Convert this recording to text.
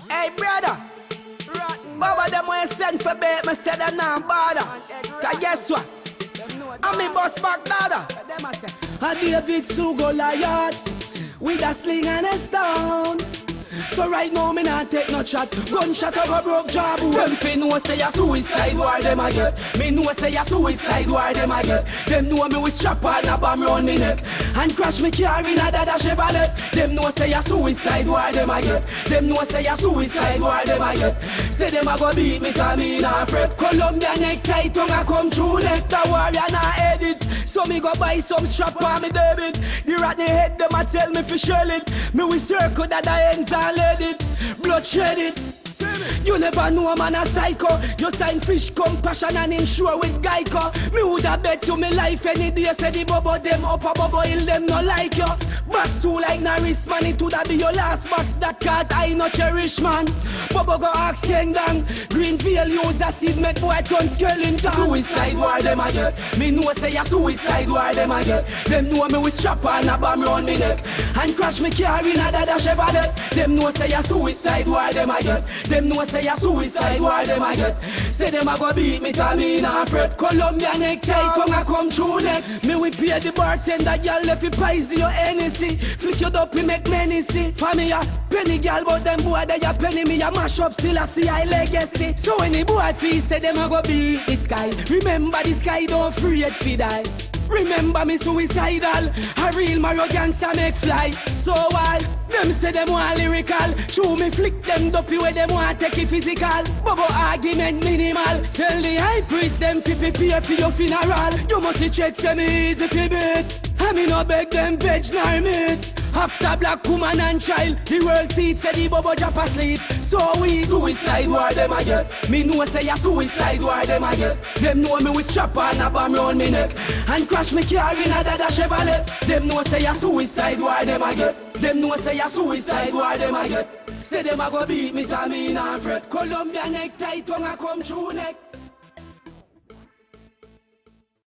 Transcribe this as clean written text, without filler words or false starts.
Hey brother, Baba them when send for bait, me say them not bother. Cause guess what? I'm in bus back dada. And David Sue Goliath with a sling and a stone. So right now me not take no shot. Gunshot of a broke job. Them fi know say a suicide war them a get. Me know say a suicide war them a get. Them know me with strap and a bomb round me neck and crash me car in a dada Chevrolet. Them know say a suicide war them a get. Them know say a suicide war them a get. Say them a go beat me 'cause me nah fret. Columbia necktie tongue a come true neck. The warrior nah edit. So me go buy some strap on me debit. The ratty head them a tell me fi shell it. Me we circle that the ends and let it. Blood shed it. You never know a man a psycho. You sign fish compassion and insure with Geico. Me woulda bet you me life any day. Say the bubble them up a bubble hill them no like you. Back so like Norris man, it woulda be your last box. That cause I no cherish man. Bubble go ask King Dang. Greenfield use a seed make boy turn skeleton. Suicide war them a get. Me know say a suicide war them a get. Them know me with strap and a bomb round me neck and crash me car in a dada Chevrolet. Them know say a suicide war them a get. Them know say a suicide war them a get. Say them a go beat me 'cause me nah fret. Columbia necktie tongue a come true neck. Me we pay the bartender girl if he pies your NC. Flick you up we make many see. For me a penny girl but them boy they a penny me a mash up still a see I legacy. So any boy feel say them a go beat the sky. Remember the sky don't afraid fi die. Remember me suicidal. A real Mario gangster make fly. So why? Them say them want lyrical. Show me flick them dopey where them want take it physical. Bubble argument minimal. Tell the high priest them fi prepare for your funeral. You must check say me easy fi beat. I me no beg them veg nor meat. After black woman and child, the world seat say the bubble drop asleep. So we suicide war them a get. Me know say a suicide war them a get. Them know me with strap and a bomb round me neck and crash me car in a dada Chevrolet. Them know say a suicide war them a get. Them know say a suicide war them a get. Say them a go beat me 'cause me nah fret. Columbia necktie tongue a come true neck.